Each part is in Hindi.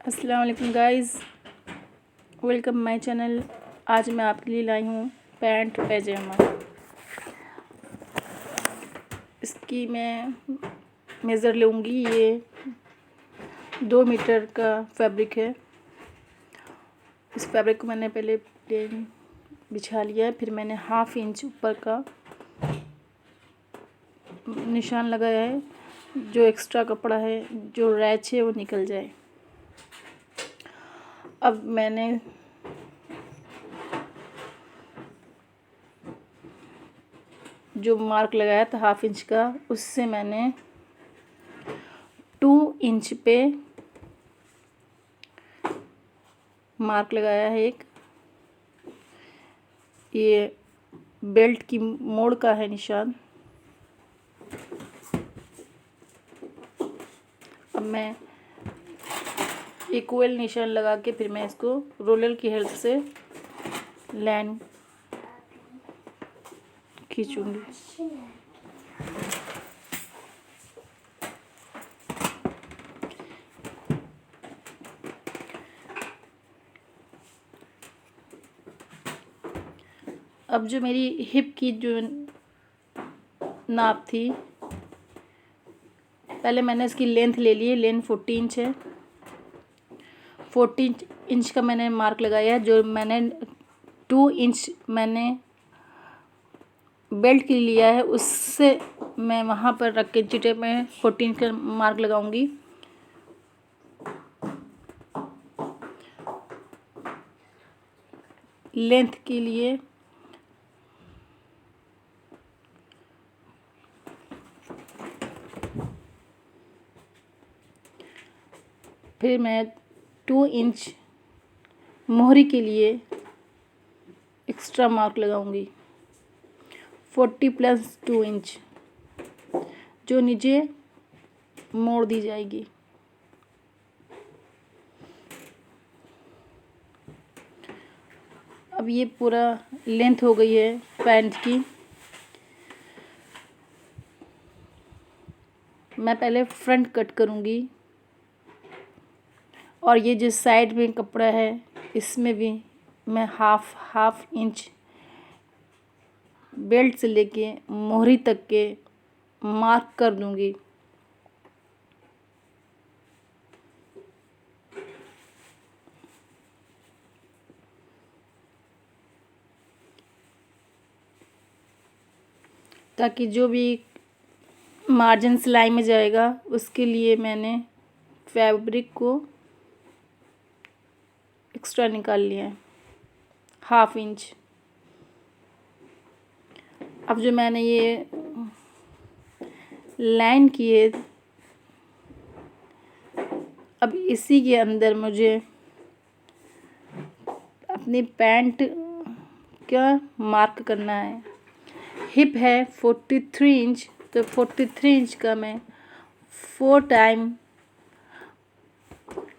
अस्सलाम वालेकुम गाइस, वेलकम माय चैनल। आज मैं आपके लिए लाई हूँ पैंट पैजामा। इसकी मैं मेज़र लूँगी। ये 2 मीटर का फैब्रिक है। इस फैब्रिक को मैंने पहले प्लेन बिछा लिया है, फिर मैंने 1/2 इंच ऊपर का निशान लगाया है, जो एक्स्ट्रा कपड़ा है, जो रैच है, वो निकल जाए। अब मैंने जो मार्क लगाया था 1/2 इंच का, उससे मैंने 2 इंच पे मार्क लगाया है। एक ये बेल्ट की मोड़ का है निशान। अब मैं इक्वल निशान लगा के फिर मैं इसको रोलर की हेल्प से लाइन खींचूंगी। अब जो मेरी हिप की जो नाप थी, पहले मैंने इसकी लेंथ ले ली है। लेंथ 40 इंच है। 40 इंच का मैंने मार्क लगाया है। जो मैंने 2 इंच मैंने बेल्ट के लिए लिया है, उससे मैं वहाँ पर रख के इंची टेप में 14 इंच का मार्क लगाऊंगी। लेंथ के लिए फिर मैं 2 इंच मोहरी के लिए एक्स्ट्रा मार्क लगाऊंगी। 40 प्लस 2 इंच जो नीचे मोड़ दी जाएगी। अब ये पूरा लेंथ हो गई है पैंट की। मैं पहले फ्रंट कट करूँगी, और ये जो साइड में कपड़ा है, इसमें भी मैं हाफ इंच बेल्ट से लेके मोहरी तक के मार्क कर दूँगी। ताकि जो भी मार्जिन सिलाई में जाएगा, उसके लिए मैंने फैब्रिक को एक्स्ट्रा निकाल लिया है 1/2 इंच। अब जो मैंने ये लाइन की है, अब इसी के अंदर मुझे अपनी पैंट का मार्क करना है। हिप है 43 इंच, तो 43 इंच का मैं 4 टाइम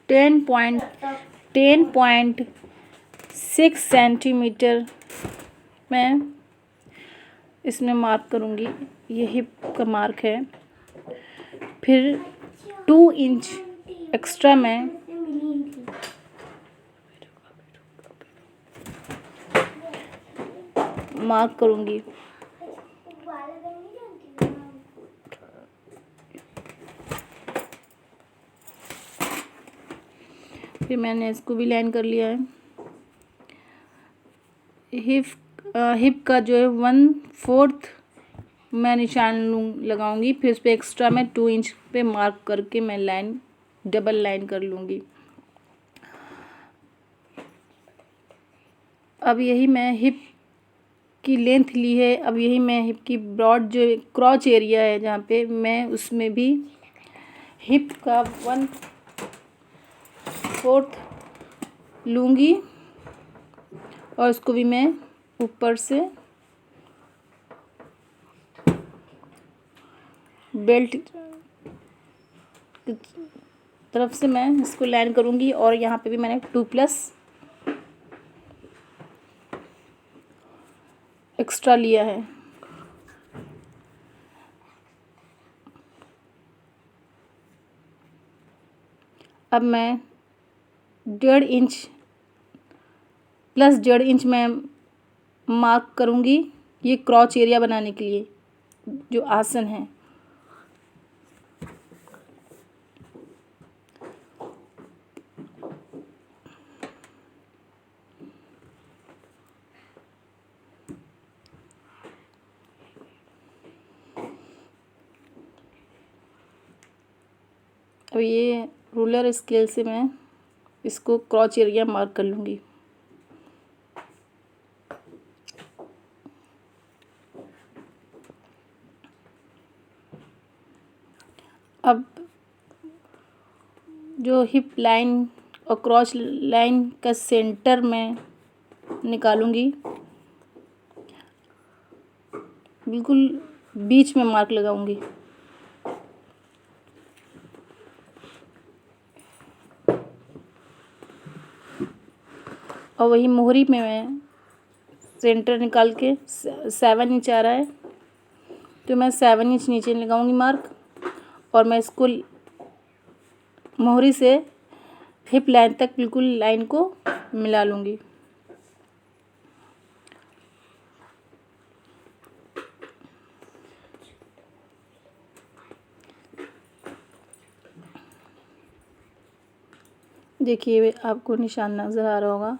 10.6 सेंटीमीटर मैं इसमें मार्क करूँगी। ये हिप का मार्क है। फिर 2 इंच एक्स्ट्रा मैं मार्क करूँगी। फिर मैंने इसको भी लाइन कर लिया है। हिप का जो है 1/4 मैं निशान लगाऊंगी। फिर उस पर एक्स्ट्रा मैं 2 इंच पे मार्क करके मैं लाइन डबल लाइन कर लूँगी। अब यही मैं हिप की लेंथ ली है। अब यही मैं हिप की ब्रॉड जो क्रॉच एरिया है, जहाँ पे मैं उसमें भी हिप का 1/4 लूँगी, और उसको भी मैं ऊपर से बेल्ट की तरफ से मैं इसको लाइन करूँगी। और यहाँ पे भी मैंने 2+ एक्स्ट्रा लिया है। अब मैं 1.5 इंच प्लस 1.5 इंच मैं मार्क करूँगी ये क्रॉच एरिया बनाने के लिए जो आसन है। अब ये रूलर स्केल से मैं इसको क्रॉच एरिया मार्क कर लूँगी। अब जो हिप लाइन और क्रॉच लाइन का सेंटर मैं निकालूंगी, बिल्कुल बीच में मार्क लगाऊंगी। और वही मोहरी में मैं सेंटर निकाल के 7 इंच आ रहा है तो मैं 7 इंच नीचे लगाऊंगी मार्क, और मैं इसको मोहरी से हिप लाइन तक बिल्कुल लाइन को मिला लूँगी। देखिए आपको निशान नज़र आ रहा होगा।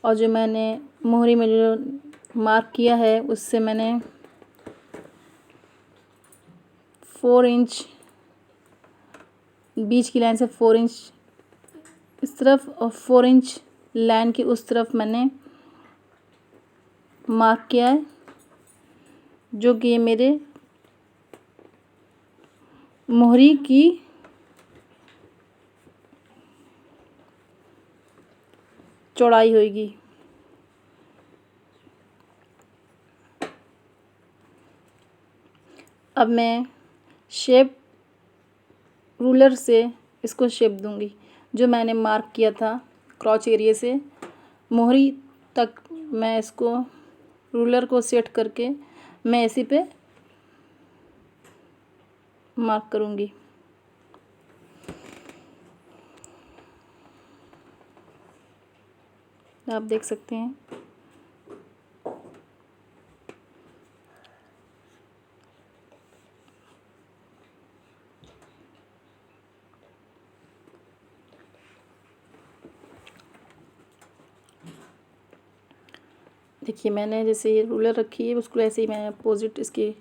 और जो मैंने मोहरी में जो मार्क किया है उससे मैंने 4 इंच बीच की लाइन से 4 इंच इस तरफ और 4 इंच लाइन की उस तरफ मैंने मार्क किया है, जो कि ये मेरे मोहरी की चौड़ाई होगी। अब मैं शेप रूलर से इसको शेप दूंगी। जो मैंने मार्क किया था क्रॉच एरिया से मोहरी तक, मैं इसको रूलर को सेट करके मैं इसी पे मार्क करूंगी। आप देख सकते हैं। देखिए मैंने जैसे ये रूलर रखी है उसको ऐसे ही मैं अपोजिट इसके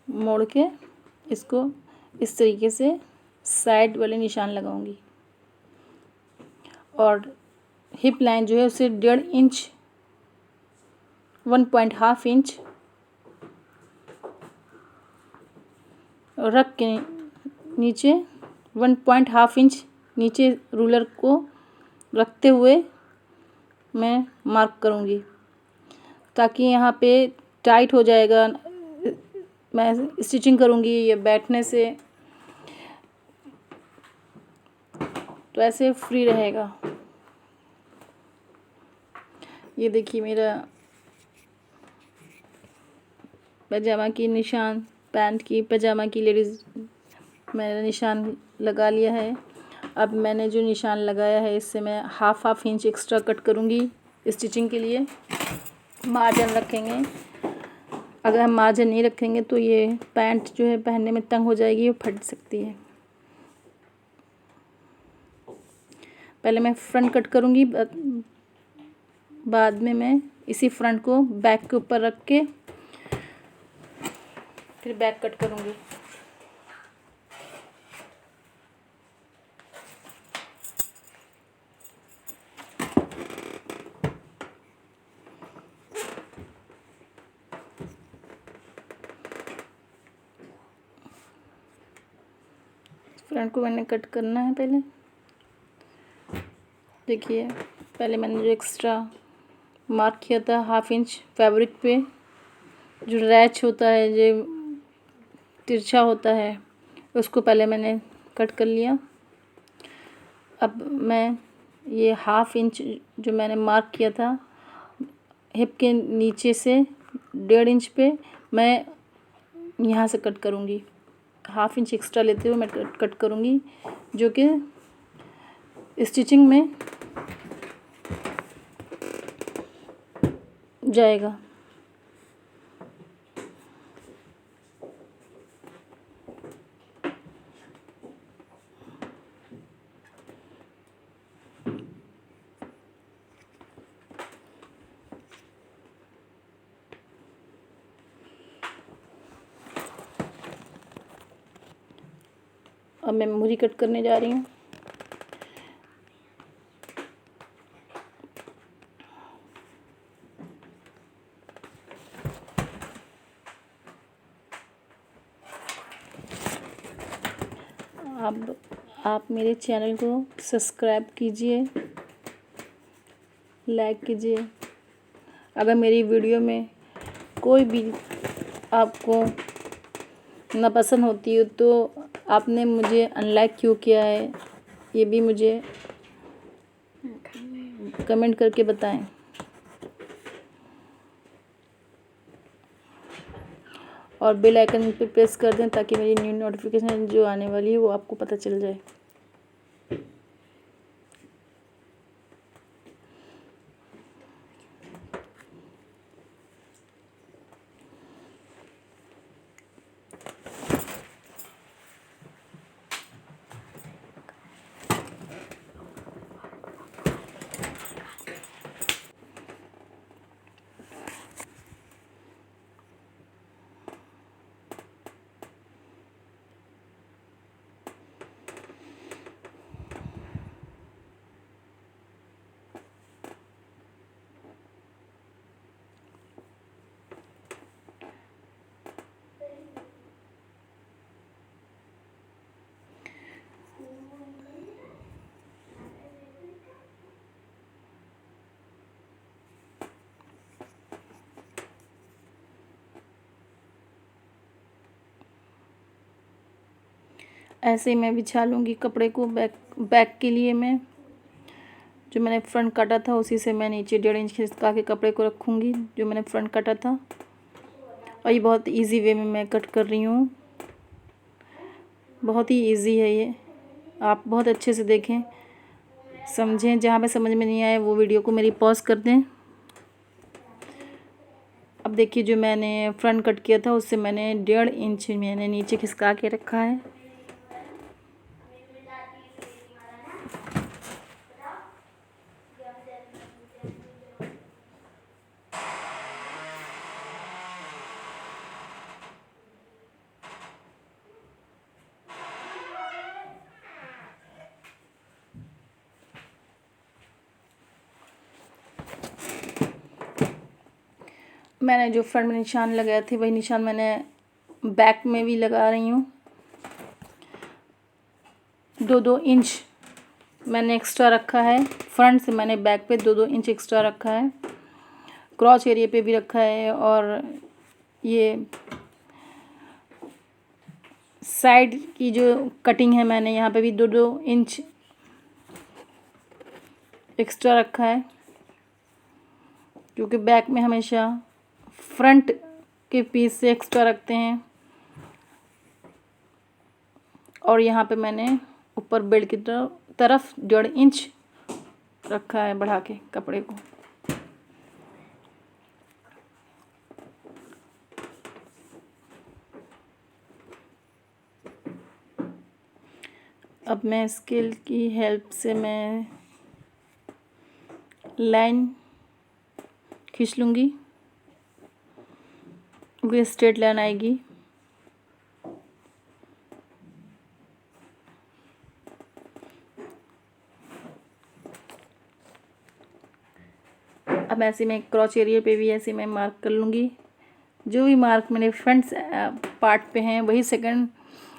मोड़ के इसको इस तरीके से साइड वाले निशान लगाऊंगी। और हिप लाइन जो है उसे 1.5 इंच 1.5 इंच रख के नीचे 1.5 इंच नीचे रूलर को रखते हुए मैं मार्क करूँगी, ताकि यहाँ पे टाइट हो जाएगा। मैं स्टिचिंग करूँगी ये बैठने से तो ऐसे फ्री रहेगा। ये देखिए मेरा पजामा की निशान, पैंट की पजामा की लेडीज़ मैंने निशान लगा लिया है। अब मैंने जो निशान लगाया है इससे मैं हाफ इंच एक्स्ट्रा कट करूँगी स्टिचिंग के लिए। मार्जिन रखेंगे, अगर हम मार्जिन नहीं रखेंगे तो ये पैंट जो है पहनने में तंग हो जाएगी, वो फट सकती है। पहले मैं फ्रंट कट करूँगी, बाद में मैं इसी फ्रंट को बैक के ऊपर रख के फिर बैक कट करूँगी। फ्रंट को मैंने कट करना है पहले। देखिए पहले मैंने जो एक्स्ट्रा मार्क किया था हाफ इंच फैब्रिक पे, जो रैच होता है जो तिरछा होता है, उसको पहले मैंने कट कर लिया। अब मैं ये हाफ इंच जो मैंने मार्क किया था हिप के नीचे से 1.5 इंच पे मैं यहाँ से कट करूँगी। हाफ इंच एक्स्ट्रा लेते हुए मैं कट करूँगी, जो कि स्टिचिंग में जाएगा। अब मैं मूरी कट करने जा रही हूँ। आप मेरे चैनल को सब्सक्राइब कीजिए, लाइक कीजिए। अगर मेरी वीडियो में कोई भी आपको नापसंद होती है तो आपने मुझे अनलाइक क्यों किया है, ये भी मुझे कमेंट करके बताएं। और बेल आइकन पे प्रेस कर दें ताकि मेरी न्यू नोटिफिकेशन जो आने वाली है वो आपको पता चल जाए। ऐसे ही मैं बिछा लूँगी कपड़े को। बैक के लिए मैं जो मैंने फ्रंट काटा था उसी से मैं नीचे 1.5 इंच खिसका के कपड़े को रखूँगी जो मैंने फ्रंट काटा था। और ये बहुत इजी वे में मैं कट कर रही हूँ, बहुत ही इजी है ये। आप बहुत अच्छे से देखें, समझें। जहाँ पे समझ में नहीं आए वो वीडियो को मेरी पॉज कर दें। अब देखिए जो मैंने फ्रंट कट किया था उससे मैंने 1.5 इंच मैंने नीचे खिसका के रखा है। मैंने जो फ्रंट में निशान लगाए थे वही निशान मैंने बैक में भी लगा रही हूँ। 2-2 इंच मैंने एक्स्ट्रा रखा है। फ्रंट से मैंने बैक पे 2-2 इंच एक्स्ट्रा रखा है। क्रॉच एरिया पे भी रखा है और ये साइड की जो कटिंग है मैंने यहाँ पे भी 2-2 इंच एक्स्ट्रा रखा है, क्योंकि बैक में हमेशा फ्रंट के पीस से एक्स्ट्रा रखते हैं। और यहाँ पे मैंने ऊपर बेल्ट की तरफ 1.5 इंच रखा है बढ़ा के कपड़े को। अब मैं स्केल की हेल्प से मैं लाइन खींच लूँगी, वो स्ट्रेट लाइन आएगी। अब ऐसे मैं क्रॉच एरिया पे भी ऐसे मैं मार्क कर लूँगी। जो भी मार्क मेरे फ्रंट पार्ट पे हैं वही सेकंड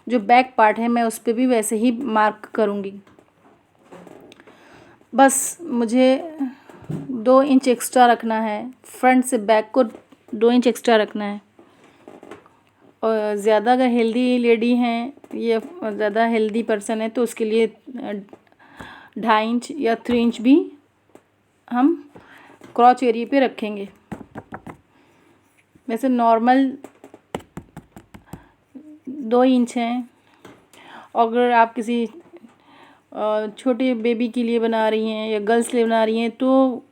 जो बैक पार्ट है मैं उस पर भी वैसे ही मार्क करूँगी। बस मुझे 2 इंच एक्स्ट्रा रखना है, फ्रंट से बैक को 2 इंच एक्स्ट्रा रखना है। और ज़्यादा अगर हेल्दी लेडी हैं या ज़्यादा हेल्दी पर्सन है तो उसके लिए 2.5 इंच या 3 इंच भी हम क्रॉच एरिया पे रखेंगे। वैसे नॉर्मल 2 इंच हैं। अगर आप किसी छोटे बेबी के लिए बना रही हैं या गर्ल्स के लिए बना रही हैं तो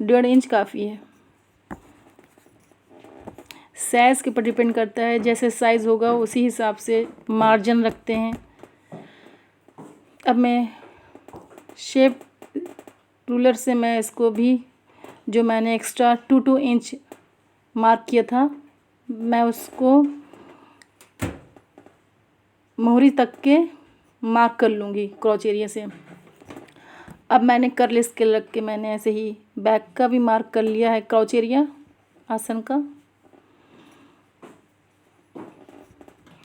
1.5 इंच काफ़ी है। साइज़ के ऊपर डिपेंड करता है, जैसे साइज़ होगा उसी हिसाब से मार्जिन रखते हैं। अब मैं शेप रूलर से मैं इसको भी, जो मैंने एक्स्ट्रा 2 इंच मार्क किया था, मैं उसको मोहरी तक के मार्क कर लूँगी क्रॉच एरिया से। अब मैंने कर्ल स्केल रख के मैंने ऐसे ही बैक का भी मार्क कर लिया है, क्रॉच एरिया आसन का,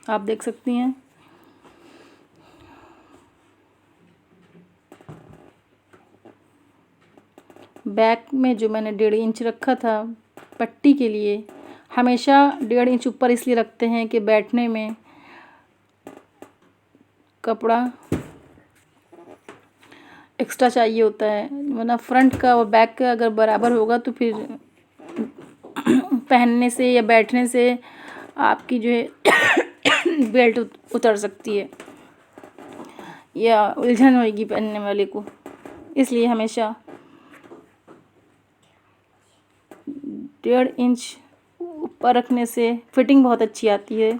आप देख सकती हैं। बैक में जो मैंने 1.5 इंच रखा था पट्टी के लिए, हमेशा 1.5 इंच ऊपर इसलिए रखते हैं कि बैठने में कपड़ा एक्स्ट्रा चाहिए होता है, वरना फ्रंट का और बैक का अगर बराबर होगा तो फिर पहनने से या बैठने से आपकी जो है बेल्ट उतर सकती है या उलझन होगी पहनने वाले को। इसलिए हमेशा 1.5 इंच ऊपर रखने से फिटिंग बहुत अच्छी आती है।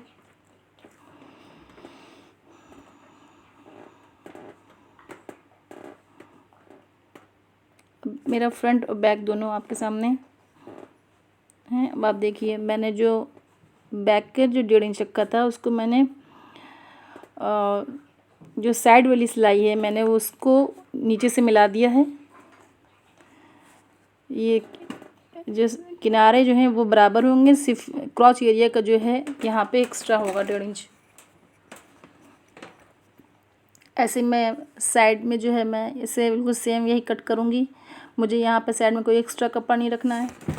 मेरा फ्रंट और बैक दोनों आपके सामने हैं। अब आप देखिए, मैंने जो बैक के जो 1.5 इंच रखा था उसको मैंने जो साइड वाली सिलाई है मैंने उसको नीचे से मिला दिया है। ये जो किनारे जो हैं वो बराबर होंगे, सिर्फ क्रॉच एरिया का जो है यहाँ पे एक्स्ट्रा होगा 1.5 इंच। ऐसे मैं साइड में जो है मैं इसे बिल्कुल सेम यही कट करूँगी। मुझे यहाँ पे साइड में कोई एक्स्ट्रा कपड़ा नहीं रखना है।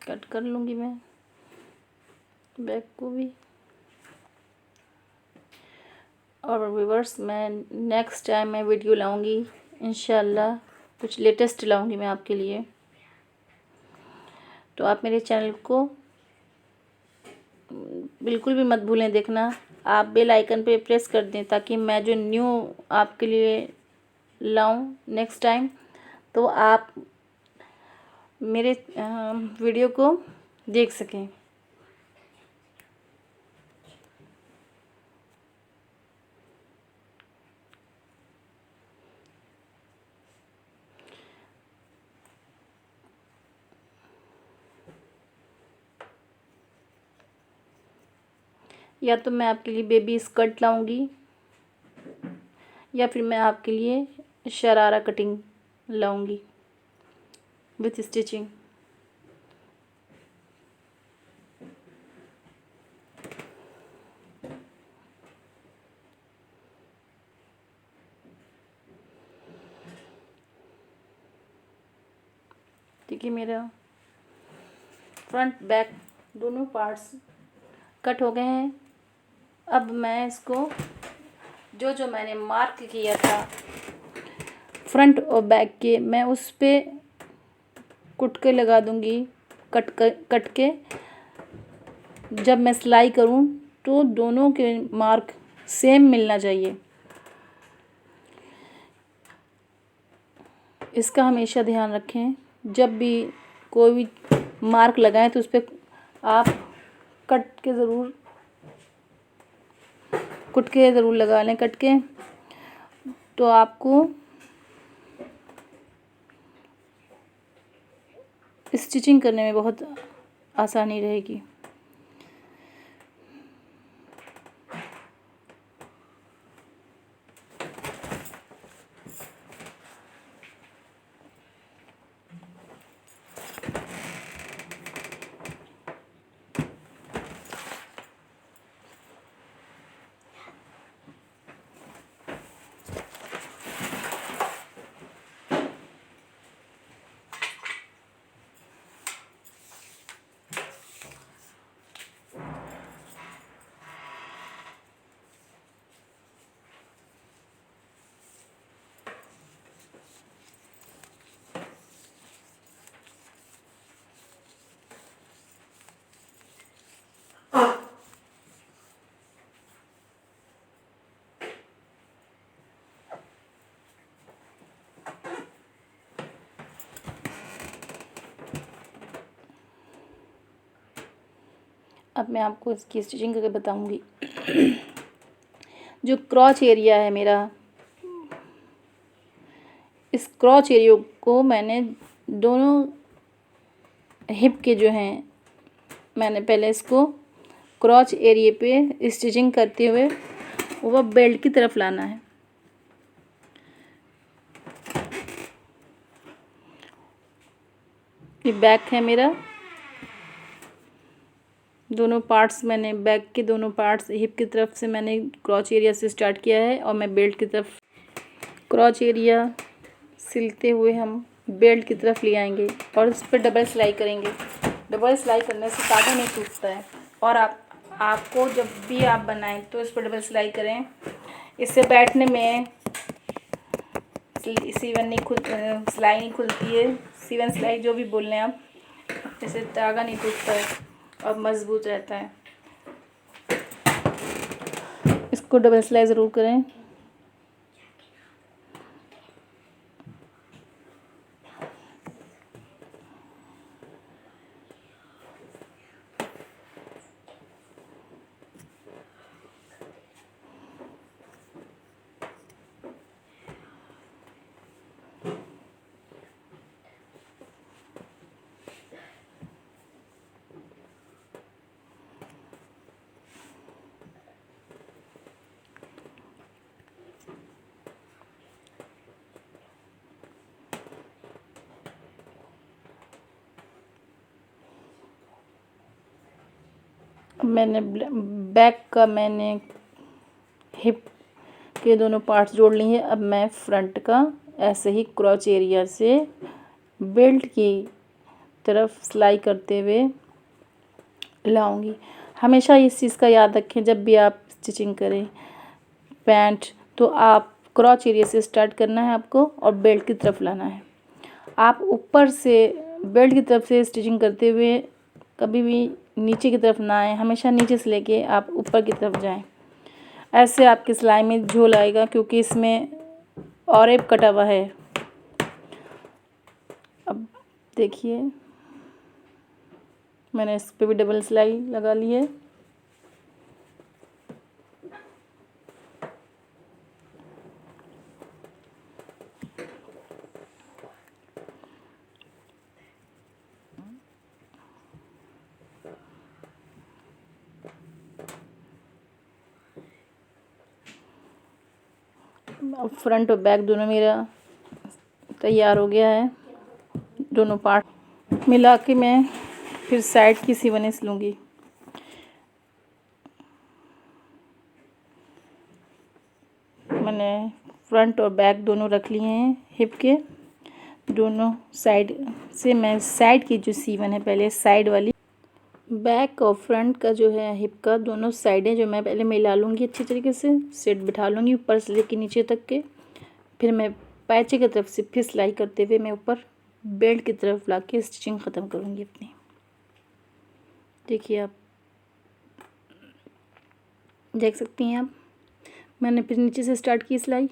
कट कर लूँगी मैं बैक को भी। और व्यूअर्स, मैं नेक्स्ट टाइम मैं वीडियो लाऊंगी इंशाल्लाह, कुछ लेटेस्ट लाऊंगी मैं आपके लिए। तो आप मेरे चैनल को बिल्कुल भी मत भूलें देखना। आप बेल आइकन पे प्रेस कर दें ताकि मैं जो न्यू आपके लिए लाऊं नेक्स्ट टाइम, तो आप मेरे वीडियो को देख सकें। या तो मैं आपके लिए बेबी स्कर्ट लाऊंगी या फिर मैं आपके लिए शरारा कटिंग लाऊंगी विथ स्टिचिंग। देखिए, मेरा फ्रंट बैक दोनों पार्ट्स कट हो गए हैं। अब मैं इसको जो जो मैंने मार्क किया था फ्रंट और बैक के, मैं उस पे कुटके लगा दूंगी। कट के जब मैं सिलाई करूं तो दोनों के मार्क सेम मिलना चाहिए। इसका हमेशा ध्यान रखें, जब भी कोई भी मार्क लगाएं तो उस पर आप कट के ज़रूर लगा लें, कट के, तो आपको स्टिचिंग करने में बहुत आसानी रहेगी। अब मैं आपको इसकी स्टिचिंग करके बताऊंगी। जो क्रॉच एरिया है मेरा, इस क्रॉच एरिया को मैंने दोनों हिप के जो हैं, मैंने पहले इसको क्रॉच एरिया पे स्टिचिंग करते हुए वो बेल्ट की तरफ लाना है। ये बैक है मेरा, दोनों पार्ट्स मैंने बैक के दोनों पार्ट्स हिप की तरफ से मैंने क्रॉच एरिया से स्टार्ट किया है और मैं बेल्ट की तरफ क्रॉच एरिया सिलते हुए हम बेल्ट की तरफ ले आएंगे और उस पर डबल सिलाई करेंगे। डबल सिलाई करने से धागा नहीं टूटता है। और आपको जब भी आप बनाएं तो इस पर डबल सिलाई करें, इससे बैठने में सिलाई नहीं खुलती है, सीवन सिलाई जो भी बोल लें आप, इससे धागा नहीं टूटता है और मज़बूत रहता है। इसको डबल सिलाई ज़रूर करें। मैंने बैक का मैंने हिप के दोनों पार्ट्स जोड़ लिए हैं। अब मैं फ्रंट का ऐसे ही क्रॉच एरिया से बेल्ट की तरफ सिलाई करते हुए लाऊंगी। हमेशा इस चीज़ का याद रखें, जब भी आप स्टिचिंग करें पैंट तो आप क्रॉच एरिया से स्टार्ट करना है आपको और बेल्ट की तरफ लाना है। आप ऊपर से बेल्ट की तरफ से स्टिचिंग करते हुए कभी भी नीचे की तरफ ना आए, हमेशा नीचे से लेके आप ऊपर की तरफ जाएं। ऐसे आपकी सिलाई में झोल आएगा, क्योंकि इसमें ऑरेप कटा हुआ है। अब देखिए मैंने इस पे भी डबल सिलाई लगा ली है। अब फ्रंट और बैक दोनों मेरा तैयार हो गया है। दोनों पार्ट मिला के मैं फिर साइड की सीवनेस लूँगी। मैंने फ्रंट और बैक दोनों रख लिए हैं हिप के दोनों साइड से। मैं साइड की जो सीवन है पहले साइड वाली, बैक और फ्रंट का जो है हिप का दोनों साइडें जो मैं पहले मिला लूँगी, अच्छी तरीके से सेट बिठा लूँगी ऊपर से लेके नीचे तक के। फिर मैं पैचे की तरफ से फिर सिलाई करते हुए मैं ऊपर बेल्ट की तरफ ला के स्टिचिंग ख़त्म करूँगी अपनी। देखिए आप देख सकती हैं आप मैंने फिर नीचे से स्टार्ट की सिलाई।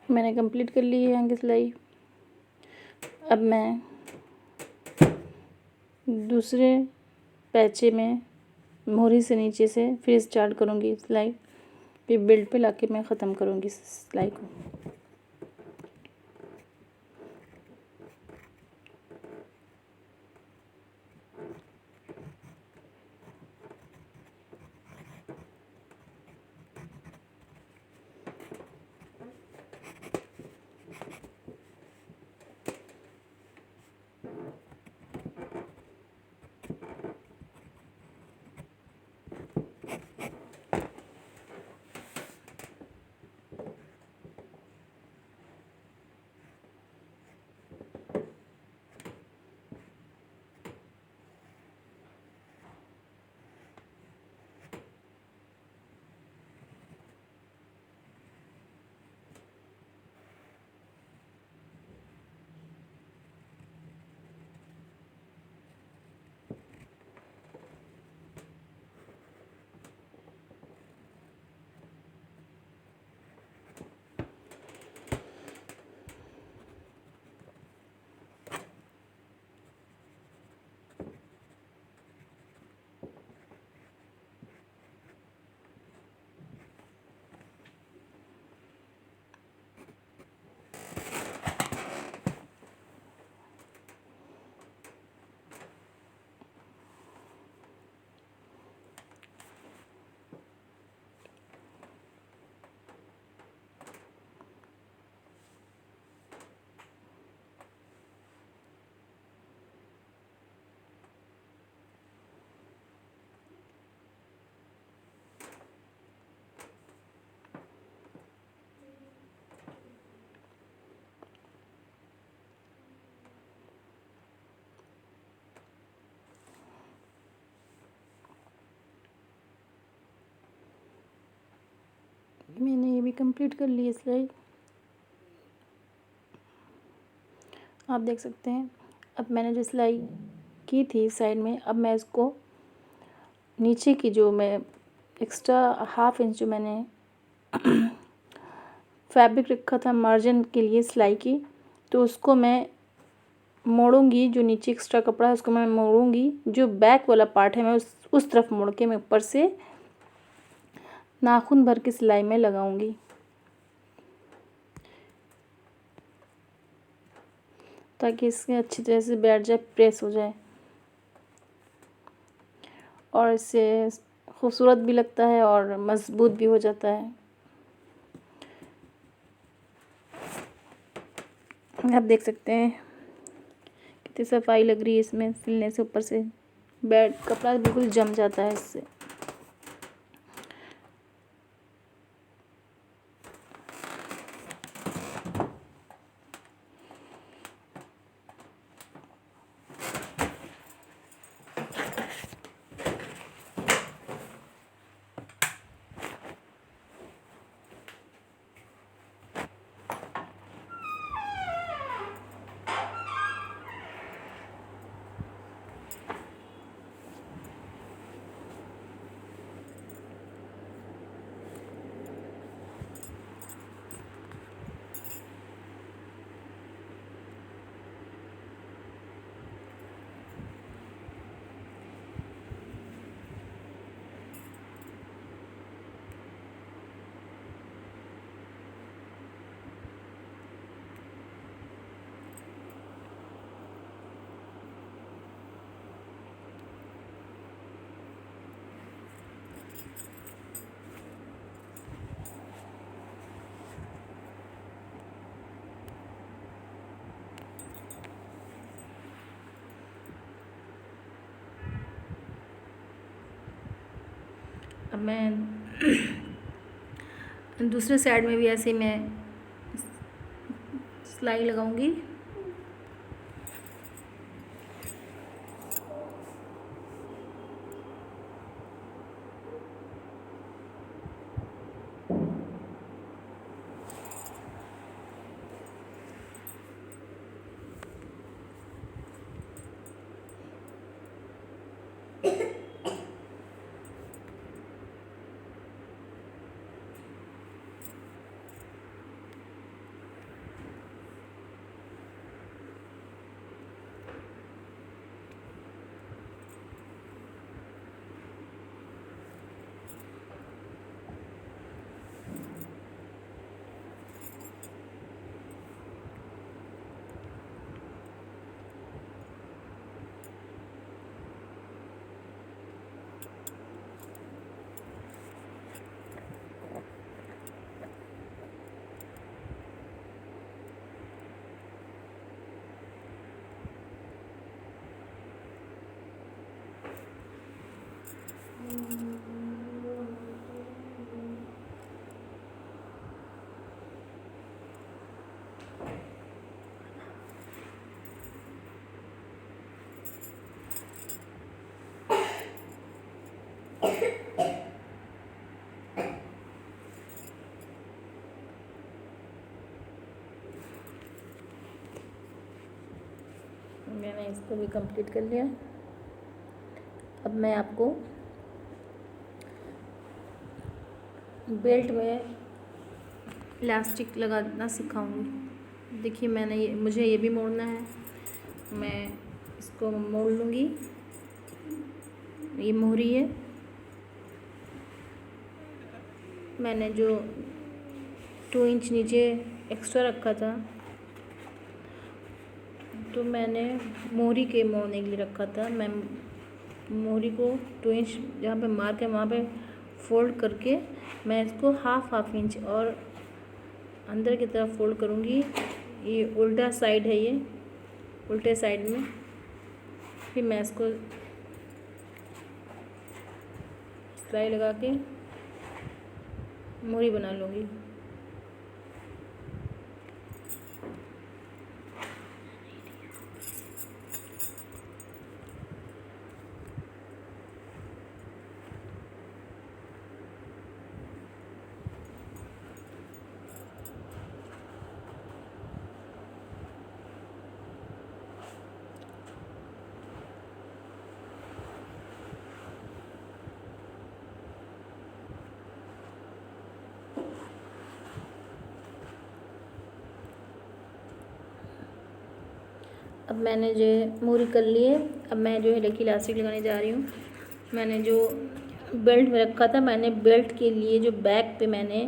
मैंने कंप्लीट कर ली है यहाँ की सिलाई। अब मैं दूसरे पैचे में मोहरी से नीचे से फिर स्टार्ट करूँगी सिलाई, फिर बेल्ट पे लाके मैं ख़त्म करूँगी सिलाई को। मैंने ये भी कंप्लीट कर ली है सिलाई, आप देख सकते हैं। अब मैंने जो सिलाई की थी साइड में, अब मैं इसको नीचे की जो मैं एक्स्ट्रा हाफ इंच जो मैंने फैब्रिक रखा था मार्जिन के लिए सिलाई की, तो उसको मैं मोड़ूंगी। जो नीचे एक्स्ट्रा कपड़ा है उसको मैं मोड़ूंगी। जो बैक वाला पार्ट है मैं उस तरफ मोड़ के मैं ऊपर से नाखून भर के सिलाई में लगाऊंगी, ताकि इसके अच्छी तरह से बैठ जाए, प्रेस हो जाए, और इससे खूबसूरत भी लगता है और मज़बूत भी हो जाता है। आप देख सकते हैं कितनी सफाई लग रही है इसमें सिलने से। ऊपर से बैठ कपड़ा बिल्कुल जम जाता है इससे। अब मैं दूसरे साइड में भी ऐसे मैं सिलाई लगाऊंगी। मैंने इसको भी कंप्लीट कर लिया। अब मैं आपको बेल्ट में इलास्टिक लगाना सिखाऊंगी। देखिए मुझे ये भी मोड़ना है, मैं इसको मोड़ लूँगी। ये मोहरी है, मैंने जो 2 इंच नीचे एक्स्ट्रा रखा था तो मैंने मोहरी के मोड़ने के लिए रखा था। मैं मोहरी को 2 इंच जहाँ पे मार्क है वहाँ पे फोल्ड करके मैं इसको हाफ इंच और अंदर की तरफ फोल्ड करूँगी। ये उल्टा साइड है, ये उल्टे साइड में। फिर मैं इसको सिलाई लगा के मोहरी बना लूँगी। अब मैंने जो है मोहरी कर ली है। अब मैं जो है देखिए इलास्टिक लगाने जा रही हूँ। मैंने जो बेल्ट में रखा था, मैंने बेल्ट के लिए जो बैक पे मैंने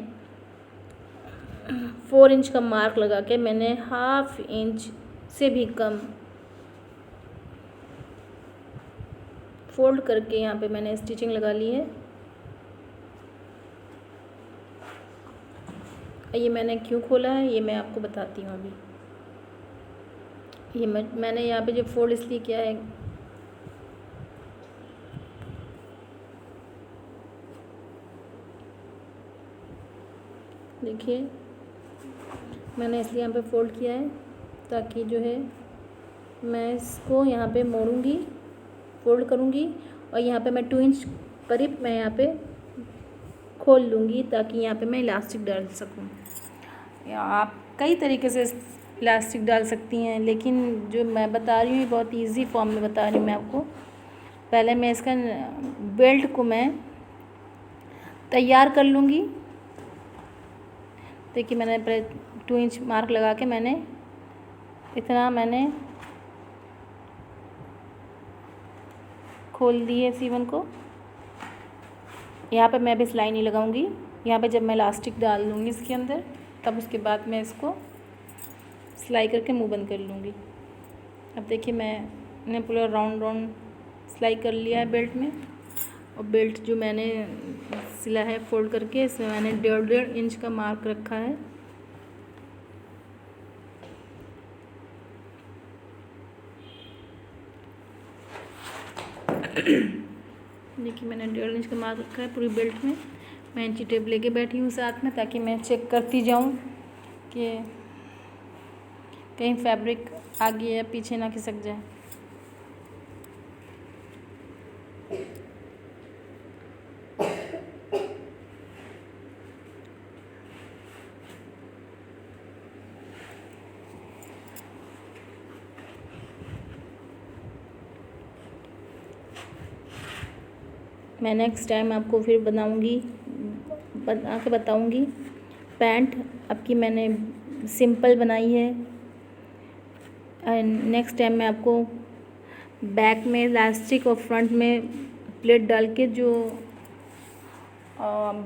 4 इंच का मार्क लगा के मैंने हाफ इंच से भी कम फोल्ड करके यहाँ पे मैंने स्टिचिंग लगा ली है। ये मैंने क्यों खोला है ये मैं आपको बताती हूँ अभी। ये मैंने यहाँ पे जो फोल्ड इसलिए किया है, देखिए मैंने इसलिए यहाँ पे फोल्ड किया है ताकि जो है मैं इसको यहाँ पे मोड़ूंगी, फोल्ड करूँगी और यहाँ पे मैं 2 इंच करीब मैं यहाँ पे खोल लूँगी ताकि यहाँ पे मैं इलास्टिक डाल सकूँ। या आप कई तरीके से इलास्टिक डाल सकती हैं, लेकिन जो मैं बता रही हूँ बहुत इजी फॉर्म में बता रही हूँ मैं आपको। पहले मैं इसका बेल्ट को मैं तैयार कर लूँगी। देखिए मैंने पहले 2 इंच मार्क लगा के मैंने इतना मैंने खोल दिए सीवन को। यहाँ पे मैं अभी सिलाई नहीं लगाऊंगी। यहाँ पे जब मैं इलास्टिक डाल लूँगी इसके अंदर तब उसके बाद मैं इसको सिलाई करके मुँह बंद कर लूँगी। अब देखिए मैंने पूरा राउंड सिलाई कर लिया है बेल्ट में। और बेल्ट जो मैंने सिला है फोल्ड करके इसमें मैंने 1.5 इंच का मार्क रखा है। देखिए मैंने 1.5 इंच का मार्क रखा है पूरी बेल्ट में। मैं इंची टेप लेके बैठी हूँ साथ में, ताकि मैं चेक करती जाऊँ कि कहीं फैब्रिक आगे या पीछे ना खिसक जाए। मैं नेक्स्ट टाइम आपको फिर बना के बताऊँगी। पैंट आपकी मैंने सिंपल बनाई है। नेक्स्ट टाइम मैं आपको बैक में इलास्टिक और फ्रंट में प्लेट डाल के जो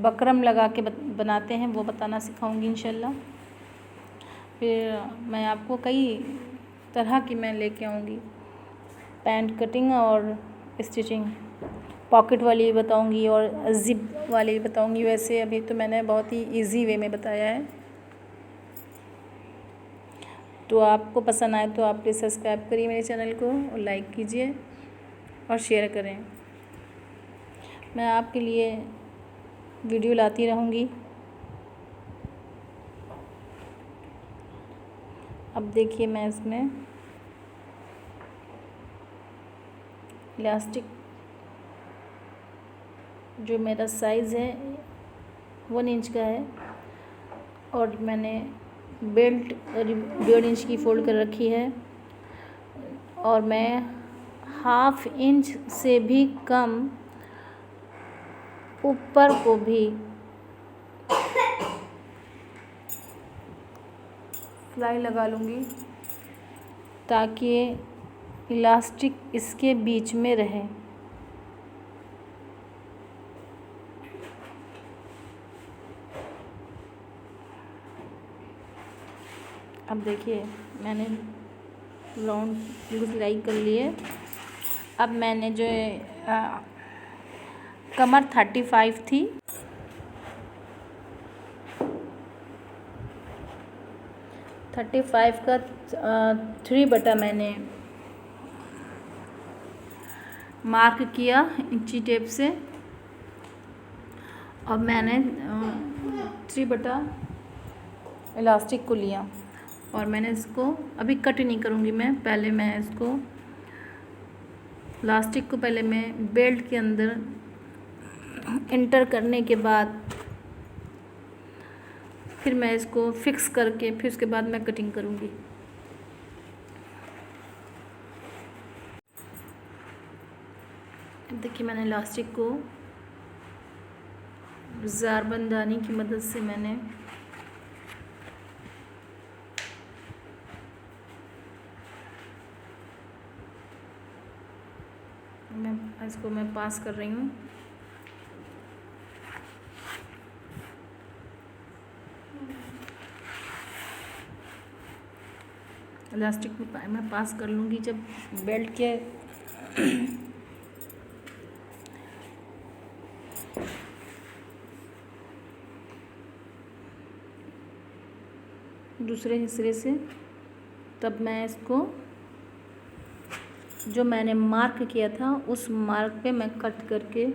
बकरम लगा के बनाते हैं वो बताना सिखाऊंगी इंशाल्लाह। फिर मैं आपको कई तरह की मैं लेके आऊँगी, पैंट कटिंग और स्टिचिंग, पॉकेट वाली भी बताऊँगी और जिप वाली भी बताऊँगी। वैसे अभी तो मैंने बहुत ही इजी वे में बताया है। तो आपको पसंद आए तो आप प्लीज़ सब्सक्राइब करिए मेरे चैनल को और लाइक कीजिए और शेयर करें। मैं आपके लिए वीडियो लाती रहूँगी। अब देखिए मैं इसमें इलास्टिक जो मेरा साइज़ है 1 इंच का है और मैंने बेल्ट 1.5 इंच की फ़ोल्ड कर रखी है और मैं 1/2 इंच से भी कम ऊपर को भी सिलाई लगा लूँगी ताकि इलास्टिक इसके बीच में रहे। अब देखिए मैंने राउंड सिलाई कर ली है। अब मैंने जो कमर 35 थी, 35 का 3/, मैंने मार्क किया इंची टेप से और मैंने 3/, इलास्टिक को लिया और मैंने इसको अभी कट नहीं करूँगी मैं। पहले मैं इसको इलास्टिक को पहले मैं बेल्ट के अंदर इंटर करने के बाद फिर मैं इसको फिक्स करके फिर उसके बाद मैं कटिंग करूँगी। देखिए मैंने इलास्टिक को ज़ारबंदानी की मदद से मैं इसको मैं पास कर रही हूँ। इलास्टिक को मैं पास कर लूँगी जब बेल्ट के दूसरे हिस्से से, तब मैं इसको जो मैंने मार्क किया था उस मार्क पे मैं कट करके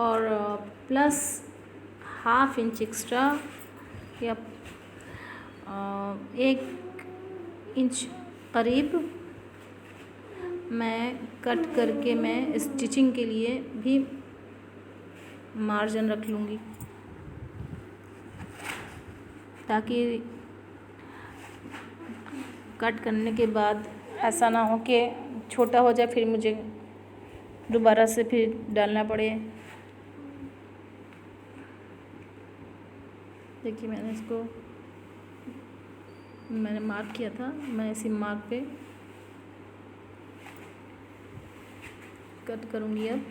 और प्लस 1/2 इंच एक्स्ट्रा या 1 इंच करीब मैं कट करके मैं स्टिचिंग के लिए भी मार्जिन रख लूँगी, ताकि कट करने के बाद ऐसा ना हो कि छोटा हो जाए फिर मुझे दोबारा से फिर डालना पड़े। देखिए मैंने मार्क किया था, मैं इसी मार्क पे कट करूँगी। अब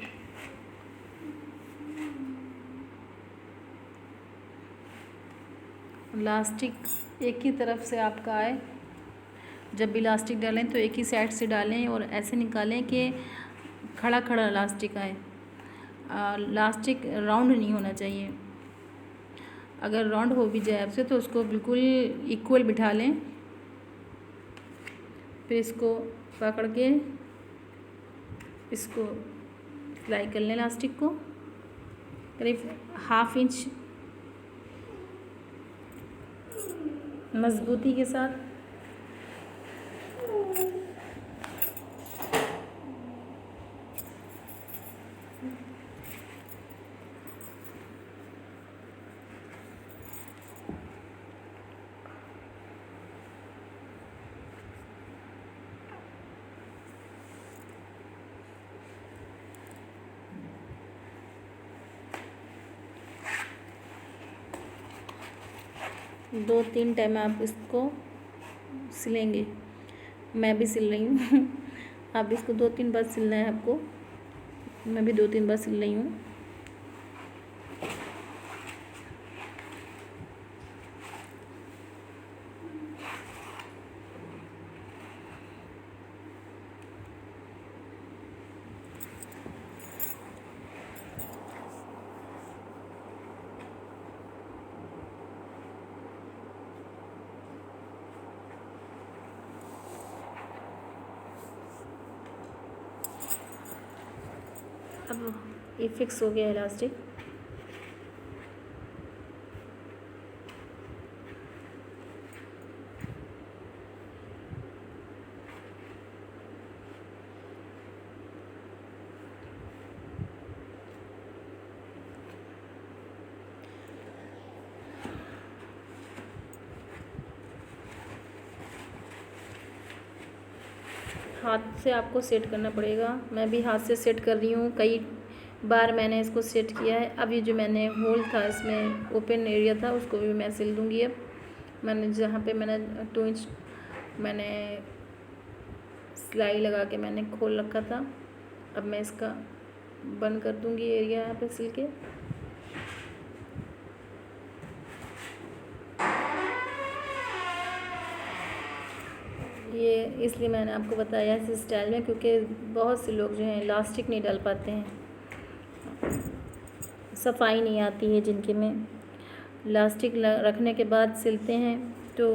इलास्टिक एक ही तरफ से आपका आए। जब इलास्टिक डालें तो एक ही साइड से डालें और ऐसे निकालें कि खड़ा खड़ा इलास्टिक आए। इलास्टिक राउंड नहीं होना चाहिए। अगर राउंड हो भी जाए आपसे तो उसको बिल्कुल इक्वल बिठा लें। फिर इसको पकड़ के इसको सिलाई कर लें इलास्टिक को करीब 1/2 इंच मजबूती के साथ। दो तीन टाइम आप इसको सिलेंगे, मैं भी सिल रही हूँ आप इसको 2-3 बार सिलना है आपको, मैं भी 2-3 बार सिल रही हूँ। अब ये फिक्स हो गया इलास्टिक। हाथ से आपको सेट करना पड़ेगा, मैं भी हाथ से सेट कर रही हूँ, कई बार मैंने इसको सेट किया है। अब ये जो मैंने होल था इसमें ओपन एरिया था उसको भी मैं सिल दूँगी। अब मैंने जहाँ पे मैंने 2 इंच मैंने सिलाई लगा के मैंने खोल रखा था, अब मैं इसका बंद कर दूँगी एरिया यहाँ पे सिल के। ये इसलिए मैंने आपको बताया इस स्टाइल में, क्योंकि बहुत से लोग जो हैं इलास्टिक नहीं डाल पाते हैं, सफाई नहीं आती है जिनके में। इलास्टिक रखने के बाद सिलते हैं तो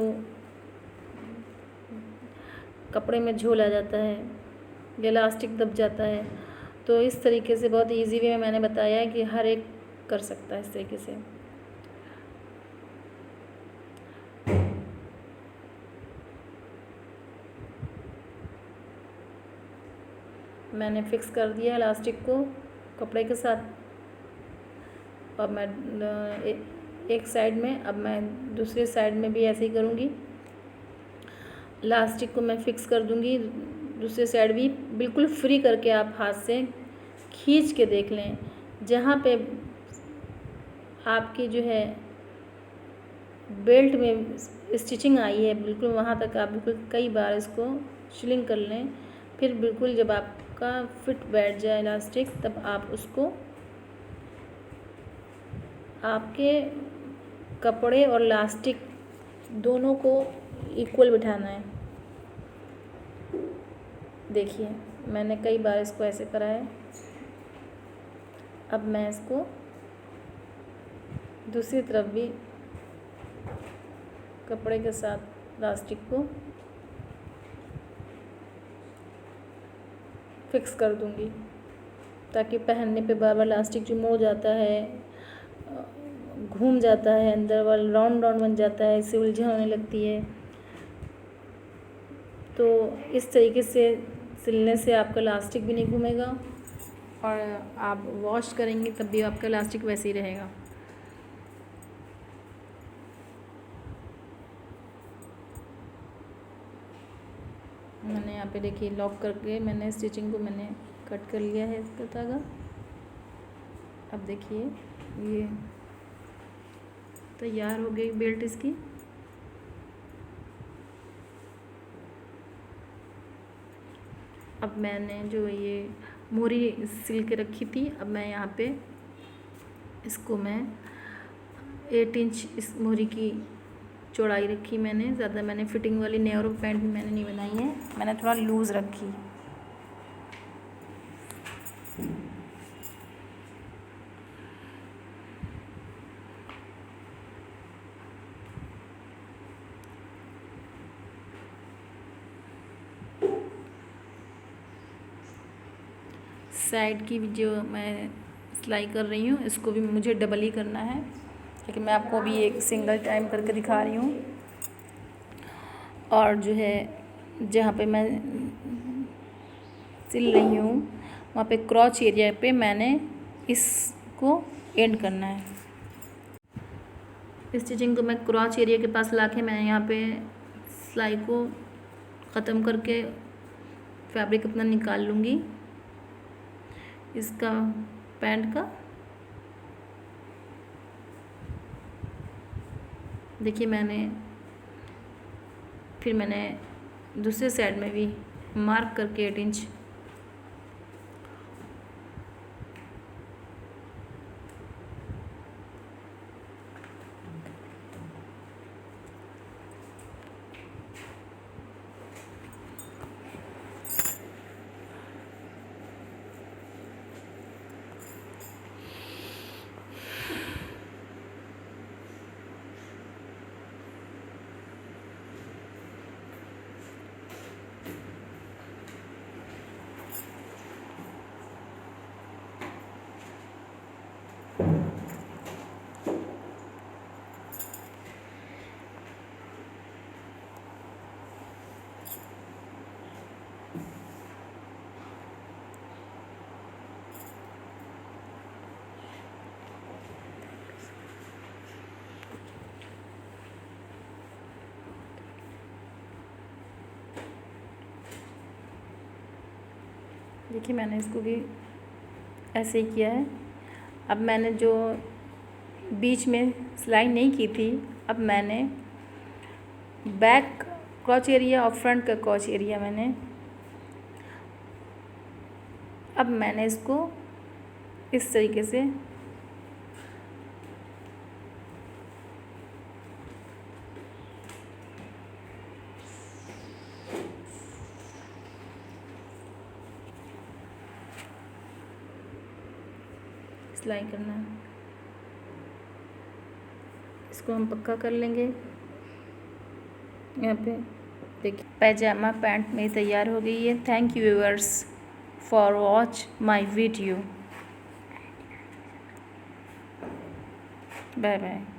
कपड़े में झोल आ जाता है या इलास्टिक दब जाता है। तो इस तरीके से बहुत इजी वे में मैंने बताया है कि हर एक कर सकता है इस तरीके से। मैंने फिक्स कर दिया इलास्टिक को कपड़े के साथ। अब मैं एक साइड में, अब मैं दूसरे साइड में भी ऐसे ही करूँगी। इलास्टिक को मैं फिक्स कर दूँगी, दूसरे साइड भी बिल्कुल फ्री करके आप हाथ से खींच के देख लें। जहाँ पे आपकी जो है बेल्ट में स्टिचिंग आई है बिल्कुल वहाँ तक आप बिल्कुल कई बार इसको शिलिंग कर लें। फिर बिल्कुल जब आपका फिट बैठ जाए इलास्टिक, तब आप उसको आपके कपड़े और इलास्टिक दोनों को इक्वल बिठाना है। देखिए मैंने कई बार इसको ऐसे करा है। अब मैं इसको दूसरी तरफ भी कपड़े के साथ इलास्टिक को फिक्स कर दूंगी, ताकि पहनने पे बार बार इलास्टिक जो मुड़ जाता है, घूम जाता है, अंदर वाला राउंड राउंड बन जाता है, इससे उलझन होने लगती है। तो इस तरीके से सिलने से आपका इलास्टिक भी नहीं घूमेगा और आप वॉश करेंगे तब भी आपका इलास्टिक वैसे ही रहेगा। मैंने यहाँ पे देखिए लॉक करके मैंने स्टिचिंग को मैंने कट कर लिया है इसका धागा। अब देखिए ये तैयार हो गई बेल्ट इसकी। अब मैंने जो ये मोरी सिल के रखी थी, अब मैं यहाँ पे इसको मैं 8 इंच इस मोरी की चौड़ाई रखी मैंने। ज़्यादा मैंने फिटिंग वाली नैरो पैंट भी मैंने नहीं बनाई है, मैंने थोड़ा लूज़ रखी। साइड की भी जो मैं सिलाई कर रही हूँ इसको भी मुझे डबल ही करना है, क्योंकि मैं आपको अभी एक सिंगल टाइम करके दिखा रही हूँ। और जो है जहाँ पे मैं सिल रही हूँ वहाँ पे क्रॉच एरिया पे मैंने इसको एंड करना है। इस स्टिचिंग को मैं क्रॉच एरिया के पास लाके मैं यहाँ पे सिलाई को ख़त्म करके फैब्रिक अपना निकाल लूँगी इसका पैंट का। देखिए मैंने दूसरे साइड में भी मार्क करके 8 इंच देखिए मैंने इसको भी ऐसे ही किया है। अब मैंने जो बीच में सिलाई नहीं की थी, अब मैंने बैक क्रॉच एरिया और फ्रंट का क्रॉच एरिया अब मैंने इसको इस तरीके से सिलाई करना है। इसको हम पक्का कर लेंगे। यहाँ पे देखिए पैजामा पैंट मेरी तैयार हो गई है। Thank you viewers for watch my video. Bye bye.